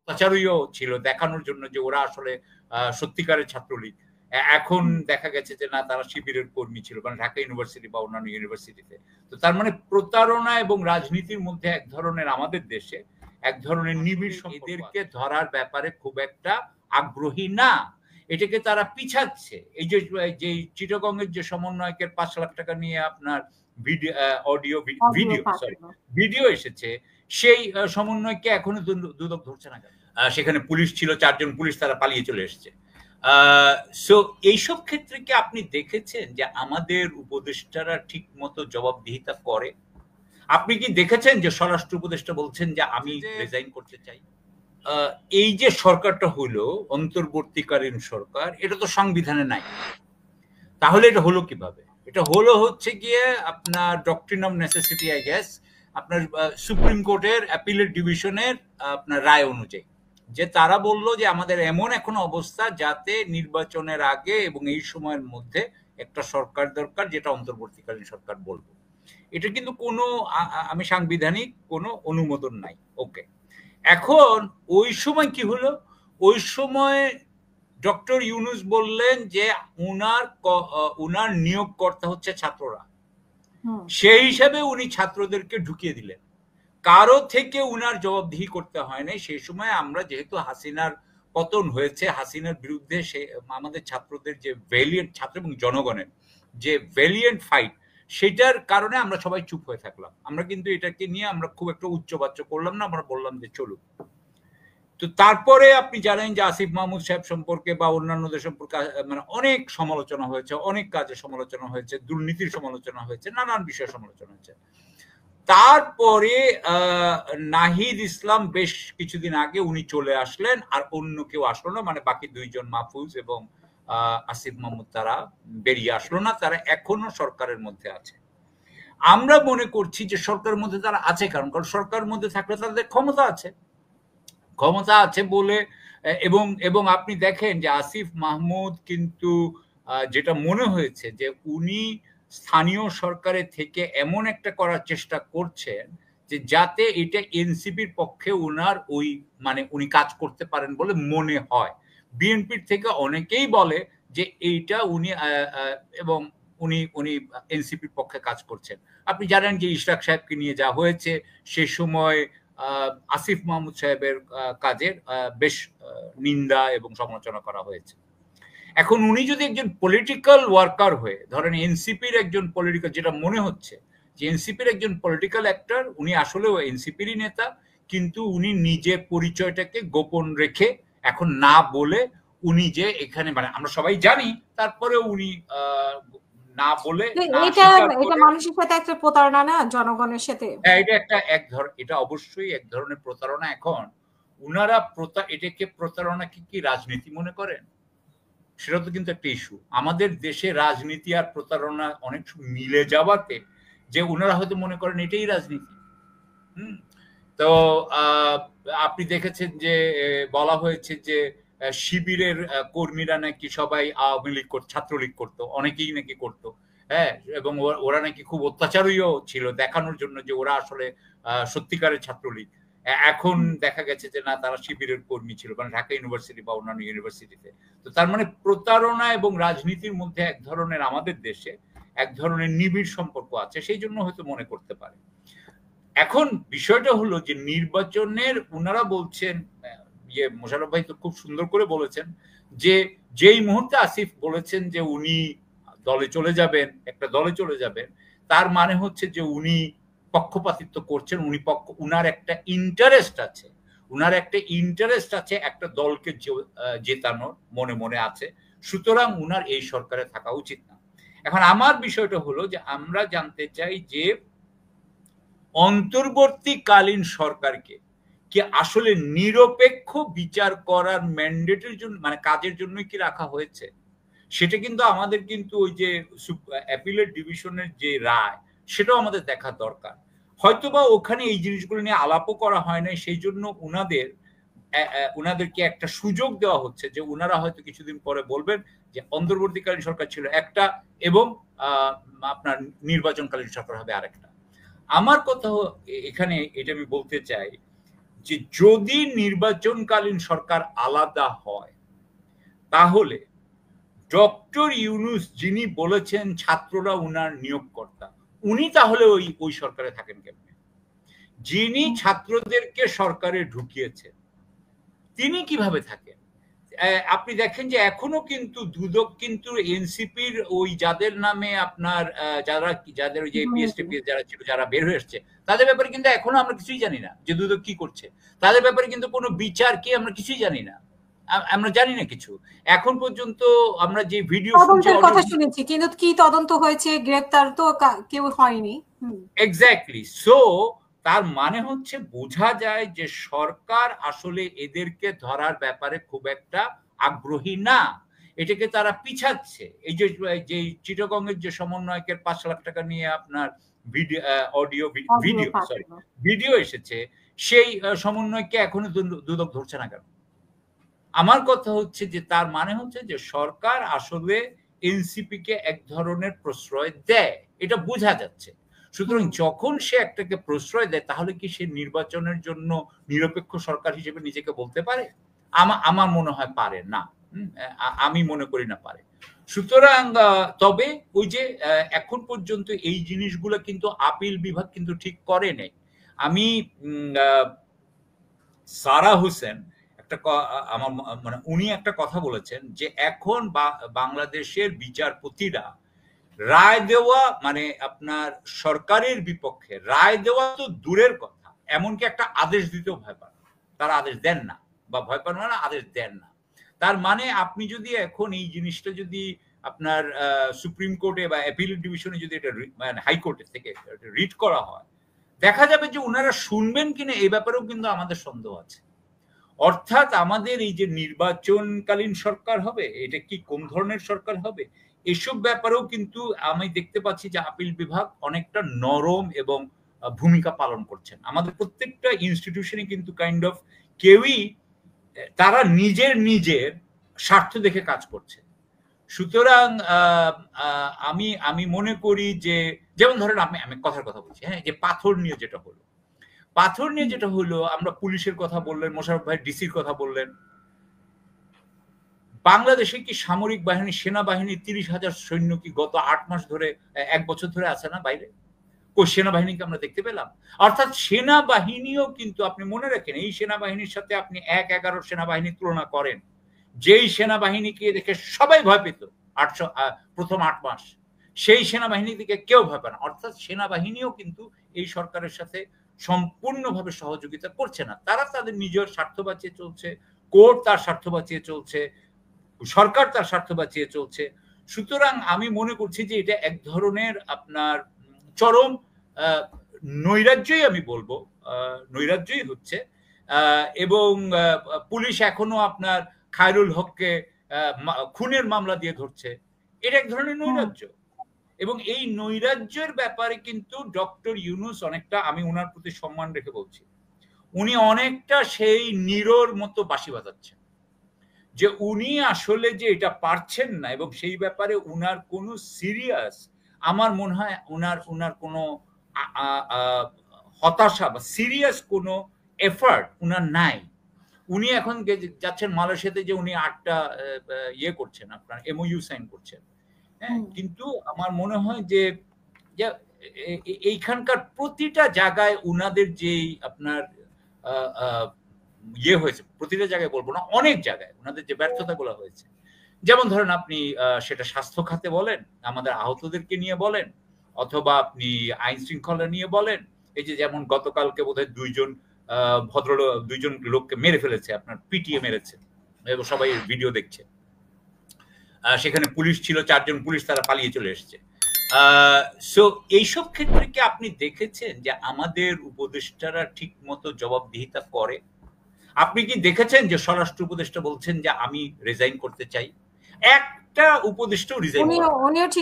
অত্যাচারীও ছিল দেখানোর জন্য যে ওরা আসলে সত্যিকারের ছাত্রলীগ। এখন দেখা গেছে যে না, তারা শিবিরের কর্মী ছিল, মানে ঢাকা ইউনিভার্সিটি বা অন্যান্য ইউনিভার্সিটিতে। তো তার মানে প্রতারণা এবং রাজনীতির মধ্যে এক ধরনের, আমাদের দেশে এক ধরনের নিবিড় এদেরকে ধরার ব্যাপারে খুব একটা আগ্রহী না, এটাকে তারা পিছাচ্ছে। এই যে চিটাগংয়ের যে সমন্বয়কের ৫ লাখ টাকা নিয়ে আপনার ভিডিও এসেছে, সেই সমন্বয়কে এখনো দুদক ধরছে না কেন? সেখানে পুলিশ ছিল ৪ জন পুলিশ, তারা পালিয়ে চলে এসেছে। সো এইসব ক্ষেত্রে কি আপনি দেখেছেন যে আমাদের উপদেষ্টারা ঠিক মতো জবাবদিহিতা করে? আপনি কি দেখেছেন যে স্বরাষ্ট্র উপদেষ্টা বলছেন যে আমি রিজাইন করতে চাই? এই যে সরকারটা হলো অন্তর্বর্তীকালীন সরকার, এটা তো সংবিধানে নাই। তাহলে এটা হলো কিভাবে? এটা হচ্ছে গিয়ে আপনার doctrine of necessity, I guess, আপনার সুপ্রিম কোর্টের অ্যাপিলেট ডিভিশনের আপনার রায় অনুযায়ী, যে তারা বলল যে আমাদের এমন এখন অবস্থা যাতে নির্বাচনের আগে এবং এই সময়ের মধ্যে একটা সরকার দরকার, যেটা অন্তর্বর্তীকালীন সরকার বলবো। এটা কিন্তু কোনো আমি সাংবিধানিক কোনো অনুমোদন নাই। ওকে, এখন ওই সময় কি হলো? ওই সময় ডক্টর ইউনূস বললেন যে উনার নিয়োগকর্তা হচ্ছে ছাত্ররা, সেই হিসাবে উনি ছাত্রদেরকে ঢুকিয়ে দিলেন। কারো থেকে উনার জবাবদিহি করতে হয় নাই। সেই সময় আমরা যেহেতু হাসিনার পতন হয়েছে, হাসিনার বিরুদ্ধে সে আমাদের ছাত্রদের যে ভ্যালিয়েন্ট, ছাত্র এবং জনগণের যে ভ্যালিয়েন্ট ফাইট, সেটার কারণে আমরা সবাই চুপ হয়ে থাকলাম। আমরা কিন্তু এটাকে নিয়ে আমরা খুব একটা উচ্চবাচ্য করলাম না, আমরা বললাম যে চলুক। তো তারপরে আপনি জানেন যে আসিফ মাহমুদ সাহেব সম্পর্কে বা অন্যান্যদের সম্পর্কে মানে অনেক সমালোচনা হয়েছে, অনেক কাজে সমালোচনা হয়েছে, দুর্নীতির সমালোচনা হয়েছে, নানান বিষয়ে সমালোচনা হয়েছে। তারপরে নাহিদ ইসলাম বেশ কিছুদিন আগে উনি চলে আসলেন, আর অন্য কেউ আসলো না, মানে বাকি দুইজন মাহফুজ এবং আসিফ মাহমুদ তারা বেরিয়ে আসলো না, তারা এখনো সরকারের মধ্যে আছে। আমরা মনে করছি যে সরকারের মধ্যে তারা আছে কারণ সরকারের মধ্যে থাকলে তাদের ক্ষমতা আছে বলে, এবং আপনি দেখেন যে আসিফ মাহমুদ কিন্তু যেটা মনে হয়েছে যে উনি স্থানীয় সরকারের থেকে এমন একটা করার চেষ্টা করছেন যে যাতে এটা এনসিপির পক্ষে উনার ওই মানে উনি কাজ করতে পারেন বলে মনে হয়। বিএনপির থেকে অনেকেই বলে যে এইটা উনি এবং উনি এনসিপির পক্ষে কাজ করছেন। আপনি জানেন যে ইশরাক সাহেবকে নিয়ে যা হয়েছে, সে সময় আসিফ মাহমুদ সাহেবের কাজের বেশ নিন্দা এবং সমালোচনা করা হয়েছে। এখন উনি যদি একজন পলিটিক্যাল ওয়ার্কার হয়ে, ধরেন এনসিপির একজন পলিটিক্যাল, যেটা মনে হচ্ছে যে এনসিপির একজন পলিটিক্যাল অ্যাক্টর, উনি আসলেও এনসিপিরই নেতা, কিন্তু উনি নিজের পরিচয়টাকে গোপন রেখে এখন না বলে উনি যে এখানে, মানে আমরা সবাই জানি, তারপরে উনি না বলে এটা মানুষের সাথে একটা প্রতারণা না, জনগণের সাথে। এটা অবশ্যই এক ধরনের প্রতারণা। এখন উনারা এটাকে প্রতারণাকে কি রাজনীতি মনে করেন? সেটা তো কিন্তু একটা ইস্যু। আমাদের দেশে রাজনীতি আর প্রতারণা অনেক মিলে যাওয়াতে যে উনারা হয়তো মনে করেন এটাই রাজনীতি। তো আপনি দেখেছেন যে বলা হয়েছে যে শিবিরের কর্মীরা নাকি সবাই আওয়ামী লীগ ছাত্রলীগ করতো, অনেকেই নাকি করতো, হ্যাঁ, এবং ওরা নাকি খুব অত্যাচারীও ছিল দেখানোর জন্য যে ওরা আসলে সত্যিকারের ছাত্রলীগ। এখন দেখা গেছে যে না, তারা শিবিরের কর্মী ছিল, মানে ঢাকা ইউনিভার্সিটি বা অন্যান্য ইউনিভার্সিটিতে। তো তার মানে প্রতারণা এবং রাজনীতির মধ্যে এক ধরনের, আমাদের দেশে এক ধরনের নিবিড় সম্পর্ক আছে, সেই জন্য হয়তো মনে করতে পারে। এখন বিষয়টা হলো যে নির্বাচনের উনারা বলছেন, মোশাররফ ভাই তো খুব সুন্দর করে বলেছেন যে যেই মুহূর্তে আসিফ বলেছেন যে উনি দলে চলে যাবেন, একটা দলে চলে যাবেন, তার মানে হচ্ছে যে উনি পক্ষপাতিত্ব করছেন, উনার একটা ইন্টারেস্ট আছে, একটা দলকে জেতানোর মনে মনে আছে, সুতরাং উনার এই সরকারে থাকা উচিত না। এখন আমার বিষয়টা হলো যে আমরা জানতে চাই যে অন্তর্বর্তীকালীন সরকারকে কি আসলে নিরপেক্ষ বিচার করার ম্যান্ডেটের জন্য, মানে কাজের জন্য কি রাখা হয়েছে? সেটা কিন্তু আমাদের কিন্তু ওই যে অ্যাপিলেট ডিভিশনের যে রায়, সেটাও আমাদের দেখা দরকার। হয়তোবা ওখানে এই জিনিসগুলো নিয়ে আলাপও করা হয় না, সেই জন্য উনাদেরকে একটা সুযোগ দেওয়া হচ্ছে যে উনারা হয়তো কিছুদিন পরে বলবেন যে অন্তর্বর্তীকালীন সরকার ছিল একটা এবং আপনার নির্বাচনকালীন সরকার হবে আরেকটা। আমার কথা এখানে এটা আমি বলতে চাই যে যদি নির্বাচনকালীন সরকার আলাদা হয় তাহলে ডক্টর ইউনূস যিনি বলেছেন ছাত্ররা উনার নিয়োগকর্তা, উনি তাহলে ওই সরকারে থাকেন কেমনে? যিনি ছাত্রদেরকে সরকারে ঢুকিয়েছেন তিনি কিভাবে থাকেন? আপনি দেখেন যে এখনো কিন্তু দুদক কিন্তু এনসিপির ওই যাদের নামে আপনার যাদের যে পিএসটিপি যারা ছিল, যারা বের হয়ে এসছে, তাদের ব্যাপারে কিন্তু এখনো আমরা কিছুই জানি না যে দুদক কি করছে। তাদের ব্যাপারে কিন্তু কোনো বিচার কি আমরা কিছুই জানি না, আমরা জানি না কিছু এখন পর্যন্ত। আমরা যে ভিডিও কথা শুনেছি কিন্তু কি তদন্ত হয়েছে, গ্রেফতার তো কেউ হয়নি। এক্স্যাক্টলি। সো তার মানে হচ্ছে বোঝা যায় যে সরকার আসলে এদেরকে ধরার ব্যাপারে খুব একটা আগ্রহী না, এটাকে তারা পিছাচ্ছে। এই যে চিটাগংয়ের যে সমন্বয়কের 5 লাখ টাকা নিয়ে আপনার ভিডিও এসেছে, সেই সমন্বয়কে এখনো দুদক ধরছে না কেন? আমার কথা হচ্ছে যে তার মানে হচ্ছে যে সরকার আসলে এনসিপি কে এক ধরনের প্রশ্রয় দেয়, এটা বোঝা যাচ্ছে। সুতরাং যখন সে একটাকে প্রশ্রয় দেয় তাহলে কি সে নির্বাচনের জন্য নিরপেক্ষ সরকার হিসেবে নিজেকে বলতে পারে? আমার মনে হয় পারে না, আমি মনে করি না পারে। সুতরাং তবে ওই যে এখন পর্যন্ত এই জিনিসগুলো কিন্তু আপিল বিভাগ কিন্তু ঠিক করে নেই। আমি সারা হোসেন আমার মানে উনি একটা কথা বলেছেন যে এখন বাংলাদেশের বিচারপতিরা রায় দেওয়া মানে আপনার সরকারের বিপক্ষে রায় দেওয়া তো দূরের কথা, এমনকি একটা আদেশ দিতেও ভয় পান, তারা আদেশ দেন না, বা ভয় পান না, আদেশ দেন না। তার মানে আপনি যদি এখন এই জিনিসটা যদি আপনার সুপ্রিম কোর্টে বা অ্যাপিলেট ডিভিশনে যদি এটা মানে হাইকোর্টের থেকে রিট করা হয়, দেখা যাবে যে ওনারা শুনবেন কিনা এই ব্যাপারেও কিন্তু আমাদের সন্দেহ আছে। অর্থাৎ আমাদের এই যে নির্বাচনকালীন সরকার হবে, এটা কি কোন ধরনের সরকার হবে, এসব ব্যাপারেও কিন্তু আমি দেখতে পাচ্ছি যে আপিল বিভাগ অনেকটা নরম এবং ভূমিকা পালন করছেন। আমাদের প্রত্যেকটা ইনস্টিটিউশনে কিন্তু কাইন্ড অফ কেউই তারা নিজের স্বার্থ দেখে কাজ করছে। সুতরাং আমি মনে করি যে যেমন ধরেন আমি কথার কথা বলছি, হ্যাঁ, যে পাথর নিয়ে যেটা হলো আমরা পুলিশের কথা বললেন, মোশাররফ ভাই ডিসির কথা বললেন। বাংলাদেশে কি সামরিক বাহিনী, সেনাবাহিনী 30,000 সৈন্য কি গত 8 মাস ধরে 1 বছর ধরে আছে না বাইরে? কোন সেনাবাহিনীকে আমরা দেখতে পেলাম? অর্থাৎ সেনাবাহিনীও কিন্তু আপনি মনে রাখেন, এই সেনাবাহিনীর সাথে আপনি 1-11 সেনাবাহিনীর তুলনা করেন, যেই সেনাবাহিনীকে দেখে সবাই ভয় পেত প্রথম 8 মাস, সেই সেনাবাহিনী থেকে কেউ ভয় পায় না। অর্থাৎ সেনাবাহিনীও কিন্তু এই সরকারের সাথে সম্পূর্ণভাবে সহযোগিতা করছে না, তারা তাদের নিজের স্বার্থ বাঁচিয়ে চলছে, কোর্ট তার স্বার্থ বাঁচিয়ে চলছে, সরকার তার স্বার্থ বাঁচিয়ে চলছে। সুতরাং আমি মনে করছি যে এটা এক ধরনের আপনার চরম নৈরাজ্যই, আমি বলবো নৈরাজ্যই হচ্ছে। এবং পুলিশ এখনো আপনার খায়রুল হককে খুনের মামলা দিয়ে ধরছে, এটা এক ধরনের নৈরাজ্য। এবং এই নৈরাজ্যের ব্যাপারে কিন্তু ডক্টর ইউনূস অনেকটা, আমি ওনার প্রতি সম্মান রেখে বলছি, উনি অনেকটা সেই নিরোর মতো বাঁশি বাজাচ্ছেন, যে উনি আসলে যে এটা পারছেন না এবং সেই ব্যাপারে উনার কোনো সিরিয়াস, আমার মনে হয় উনার কোনো হতাশা বা সিরিয়াস কোনো এফার্ট উনার নাই। উনি এখন যাচ্ছেন মালয়েশিয়াতে, যে উনি 8টা ইয়ে করছেন, আপনার এমওইউ সাইন করছেন, হ্যাঁ, কিন্তু আমার মনে হয় যে এইখানকার প্রতিটা জায়গায় উনাদের যেই আপনার ইয়ে হয়েছে, প্রতিটা জায়গায় বলবো না, অনেক জায়গায় ওনাদের যে ব্যর্থতাগুলো হয়েছে, যেমন ধরেন আপনি সেটা স্বাস্থ্য খাতে বলেন, আমাদের আহতদেরকে নিয়ে বলেন, অথবা আপনি আইন শৃঙ্খলা নিয়ে বলেন। এই যে যেমন গতকালকে বোধহয় 2জন লোককে মেরে ফেলেছে, আপনার পিটিয়ে মেরেছে, এবং সবাই ভিডিও দেখছে। সেখানে পুলিশ ছিল, 4 জন পুলিশ, তারা পালিয়ে চলে এসেছে। সো এইসব ক্ষেত্রে কি আপনি দেখেছেন যে আমাদের উপদেষ্টারা ঠিক মতো জবাবদিহিতা করে? আপনি কি দেখেছেন যে স্বরাষ্ট্র উপদেষ্টা বলছেন যে আমি রিজাইন করতে চাই? একটা উপদেষ্টাও রিজাইন, উনিও ঠিক